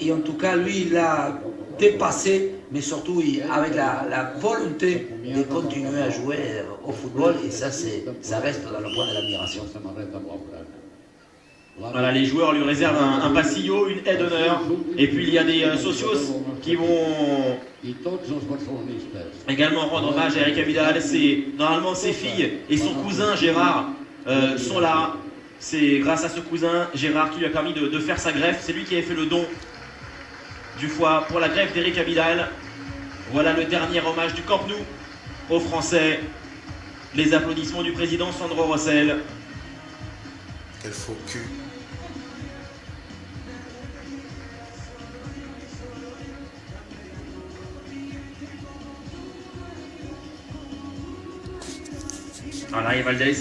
Et en tout cas, lui, il a dépassé, mais surtout avec la volonté de continuer à jouer au football. Et ça reste dans le point de l'admiration. Voilà, les joueurs lui réservent un passillo, une aide d'honneur. Et puis il y a des socios qui vont également rendre hommage à Eric Abidal. Normalement ses filles et son cousin Gérard sont là. C'est grâce à ce cousin Gérard qui lui a permis de faire sa greffe. C'est lui qui avait fait le don du foie pour la greffe d'Eric Abidal. Voilà le dernier hommage du Camp Nou aux Français. Les applaudissements du président Sandro Rosell. Quel faux cul. Voilà, et Valdés,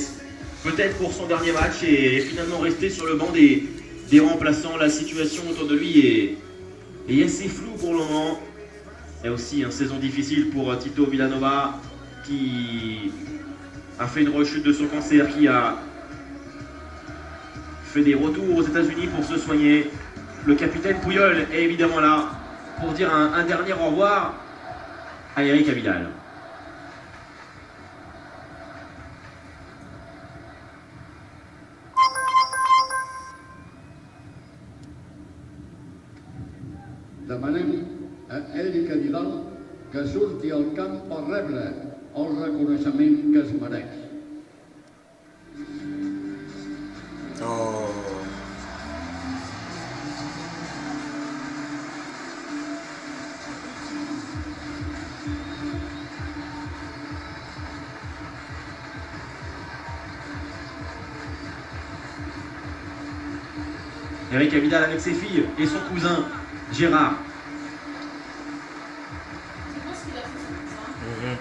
peut-être pour son dernier match, et finalement resté sur le banc des remplaçants. La situation autour de lui est assez floue pour le moment. Il y a aussi une saison difficile pour Tito Villanova, qui a fait une rechute de son cancer, qui a fait des retours aux États-Unis pour se soigner. Le capitaine Puyol est évidemment là pour dire un dernier au revoir à Eric Abidal. Demanem a Eric Abidal que surti al camp per rebre el reconeixement que es mereix. Oh. Eric Abidal avec ses filles et son cousin Gérard. C'est quoi ce qu'il a fait, son cousin?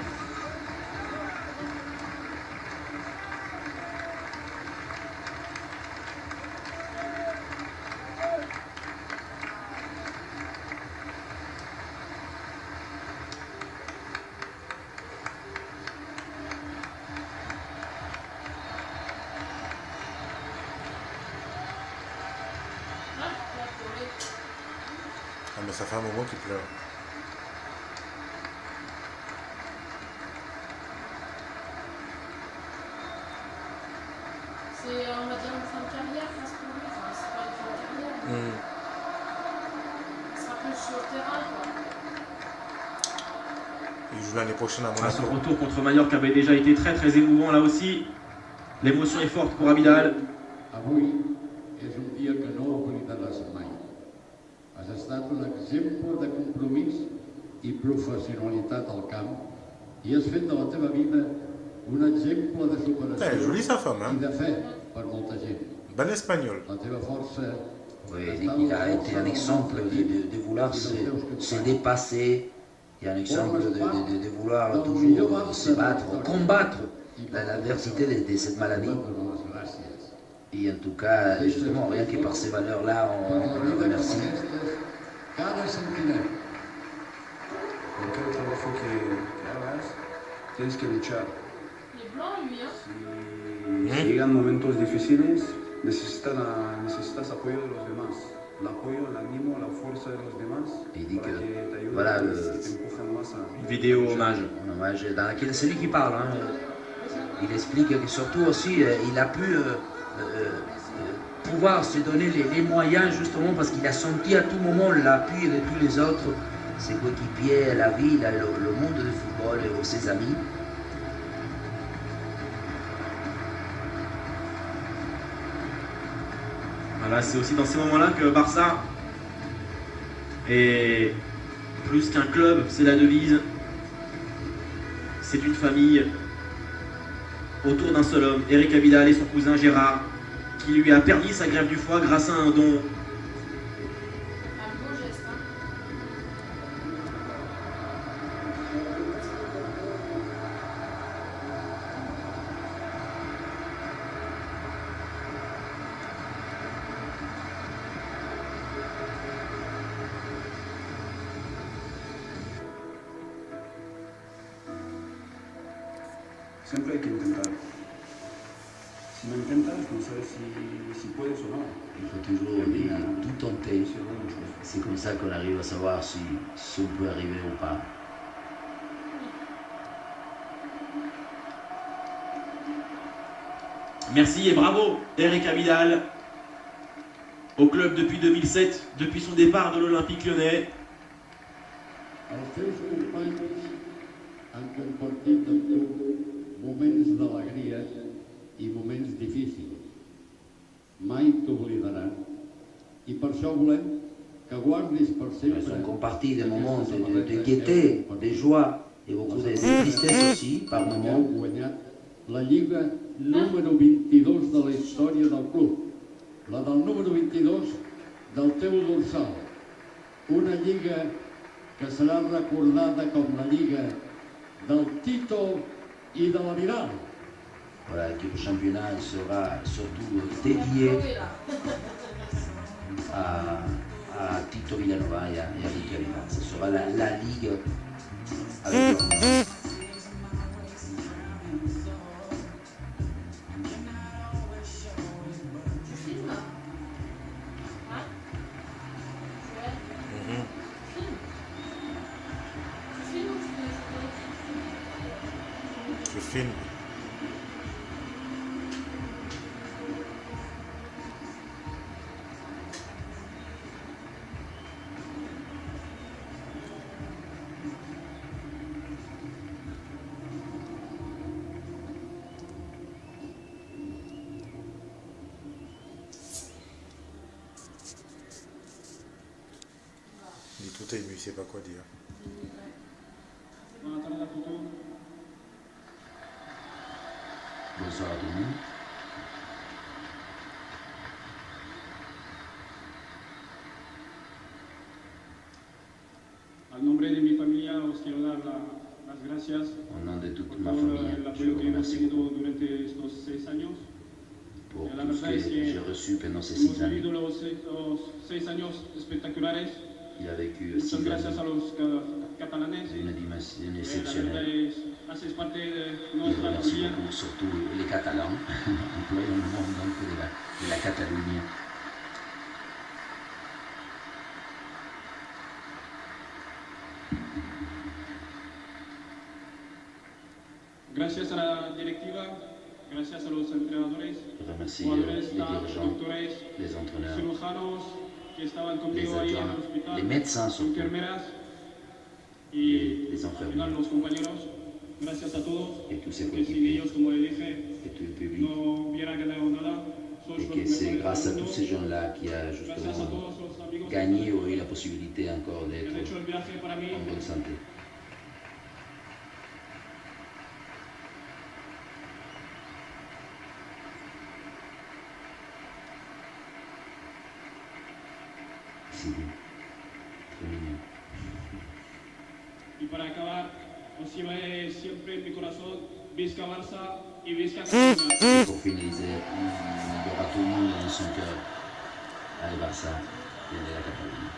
Ah, il a pleuré. Ah, mais ça fait un moment qu'il pleure. C'est, on va dire, une fin de carrière, parce que lui, enfin, c'est pas une fin de carrière, mais il sera plus sur le terrain, quoi. Il joue l'année prochaine à Ah, son Monaco. retour contre Mallorca avait déjà été très très émouvant là aussi. L'émotion est forte pour Abidal. Avui és un dia que no oblidaràs mai. Has estat un exemple de compromís i professionalitat al camp i has fet de la teva vida un exemple de superació Elle est jolie sa femme, i hein. de fe per molta gent. Bon espagnol. La teva força Oui, il a été un exemple de vouloir se dépasser, il y a un exemple de vouloir toujours se battre, combattre l'adversité de cette maladie. donar les gràcies. Et en tout cas, justement, rien que par ces valeurs-là, on le remercie. Cada centinela. Cualquier trabajo que hagas, tienes que luchar. Il est blanc, lui, hein. Si llegan momentos difíciles, necesitas apoyo de los demás. El apoyo, el ánimo, la fuerza de los demás Et il dit para que, que te ayuden voilà, y te empujan más a... Une vidéo hommage. un hommage dans laquelle c'est lui qui parle. Hein. Il explique que surtout aussi, il a pu pouvoir se donner les moyens justement parce qu'il a senti à tout moment l'appui de tous les autres, ses coéquipiers, la ville, le monde du football et ses amis. Voilà, c'est aussi dans ces moments-là que Barça est plus qu'un club, c'est la devise. C'est une famille autour d'un seul homme, Eric Abidal et son cousin Gérard, qui lui a permis sa greffe du foie grâce à un don. Un beau geste, hein. Siempre hay que intentar. Si me encantas, no sabes si puedes o no. Il faut toujours tout tenter. C'est la même chose. C'est comme ça qu'on arrive à savoir si on peut arriver ou pas. Merci et bravo Eric Abidal au club depuis 2007, depuis son départ de l'Olympique Lyonnais. Els teus companys han compartit amb tu moments d'alegria i moments difícils. Mai t'oblidaran. I per això volem que guardis per Ils sempre... ont comparti des moments de gaieté, de joie et beaucoup de tristesse aussi par Heu moments. guanyat la Lliga número 22 de la història del club. La del número 22 del teu dorsal. Una lliga que serà recordada com la lliga del Tito i de la Vidal. Voilà, l'équipe championnat sera surtout dédiée à Tito Villanova et à Ricky Abidal. Ce sera la ligue avec leur nom. Tu filmes? Hein? Joël? Tu filmes? Tu filmes ou tu Je filme. Il est tout ému, il sait pas quoi dire. Bonsoir à tout le monde. Al nombre de mi familia os quiero dar las gracias Au nom de toute por ma todo famille, el je apoyo vous que hemos remercie tenido durante estos 6 años. pour La tout ce verdad es que que j'ai reçu pendant ces hemos 6 années. vivido los 6 años espectaculares. Il a vécu Muchas 6 gracias a années los catalanes. d'une dimension La verdad exceptionnelle. es, haces parte de Je nuestra remercie familia. beaucoup, surtout les Catalans, employés dans le monde donc, de la Catalogne. Gracias a la directiva, gracias a los entrenadores, Je remercie jugadores, les staff, dirigeants, doctores, les entraîneurs, cirujanos que estaban les conmigo ahí en el adjoints, hospital, les médecins surtout, enfermeras y les al final enfermiers los compañeros. Gracias a todos, et tous ces que sin coéquipiers ellos, como le dije, et tout le public. no hubiera ganado nada. Sois Et los que c'est mejores grâce à del tous mundo. ces gens-là qui a Gracias a justement todos los amigos gagné ou eu la possibilité encore que d'être han hecho el viaje para mí. en bonne santé. C'est bien. Très mignon. Y para acabar, os llevaré siempre en mi corazón, Visca Barça y Visca Cataluña. Et pour finaliser, il y aura tout le monde dans son cœur. Allez Barça, et allez la Catalogne.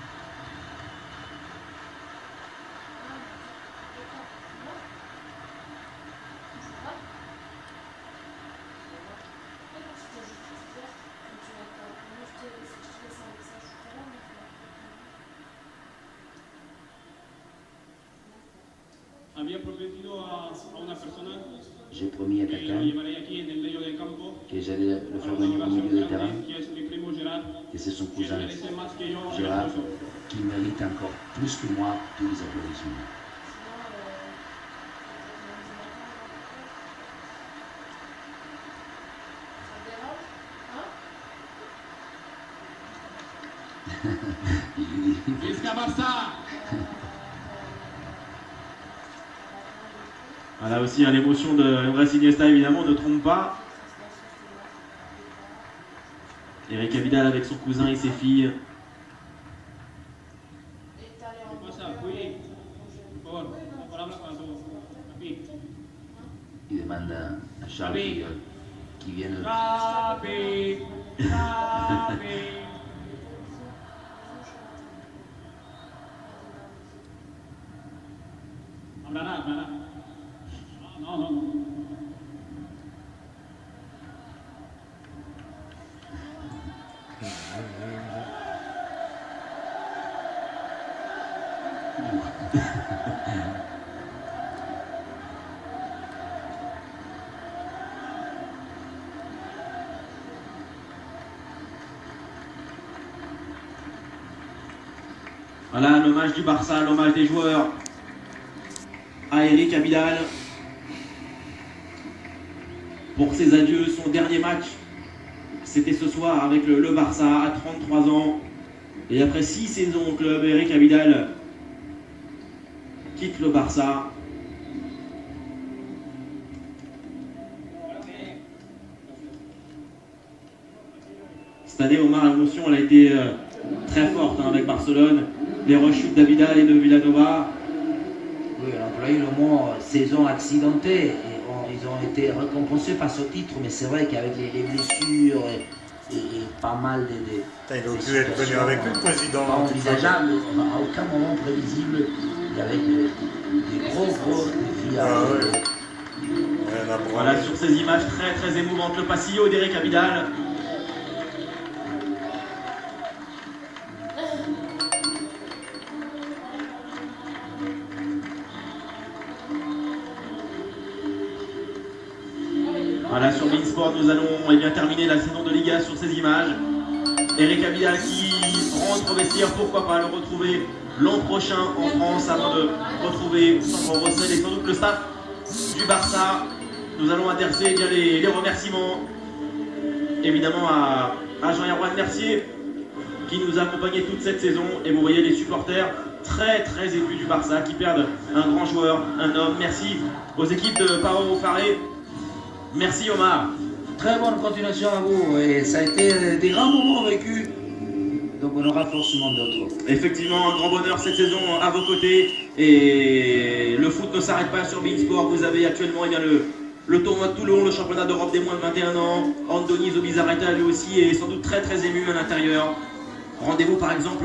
Había prometido a una persona J'ai promis à que la quelqu'un llevaré aquí en el medio del campo que j'allais le para faire una venir au milieu celebración du terrain, grande, que es mi primo Gerard, que c'est son que cousin merece más que yo el Gérard, aplauso. qui mérite encore plus que moi tous les applaudissements. Visca Barça! Voilà aussi l'émotion de Andrés Iniesta évidemment, ne trompe pas. Eric Abidal avec son cousin et ses filles. ¿Qué pasa? Willy, por favor, la palabra para tu papi. Il demande à Charles qui vienne. Papi, papi. Hablará, hablará. No, no, no. Voilà l'hommage du Barça, l'hommage des joueurs à Eric Abidal pour ses adieux, son dernier match. C'était ce soir avec le Barça à 33 ans. Et après 6 saisons au club, Eric Abidal quitte le Barça. Cette année, Omar, l'émotion elle a été très forte avec Barcelone. Les rechutes d'Abidal et de Villanova. Oui, on a employé le mot saison accidentée. Et ils ont été récompensés par ce titre, mais c'est vrai qu'avec les blessures et pas mal Il aurait dû être venu avec le président. Pas envisageable, à aucun moment prévisible. Il y avait des gros défis à relever. Voilà, sur ces images très très émouvantes, le passillo d'Eric Abidal. Voilà, sur Beansport, nous allons terminer la saison de Liga sur ces images. Eric Abidal qui rentre au vestiaire, pourquoi pas le retrouver l'an prochain en France avant de retrouver Sandro Rosell et sans doute le staff du Barça. Nous allons adresser les remerciements évidemment à Jean-Erwan Mercier qui nous a accompagnés toute cette saison. Et vous voyez les supporters très très émus du Barça qui perdent un grand joueur, un homme. Merci aux équipes de Pau Faré. Merci Omar. Très bonne continuation à vous. Et ça a été des grands moments vécus. Donc on aura forcément d'autres. Effectivement, un grand bonheur cette saison à vos côtés. Et le foot ne s'arrête pas sur Beansport. Vous avez actuellement le tournoi de Toulon, le championnat d'Europe des moins de 21 ans. Andoni Zubizarreta lui aussi est sans doute très très ému à l'intérieur. Rendez-vous par exemple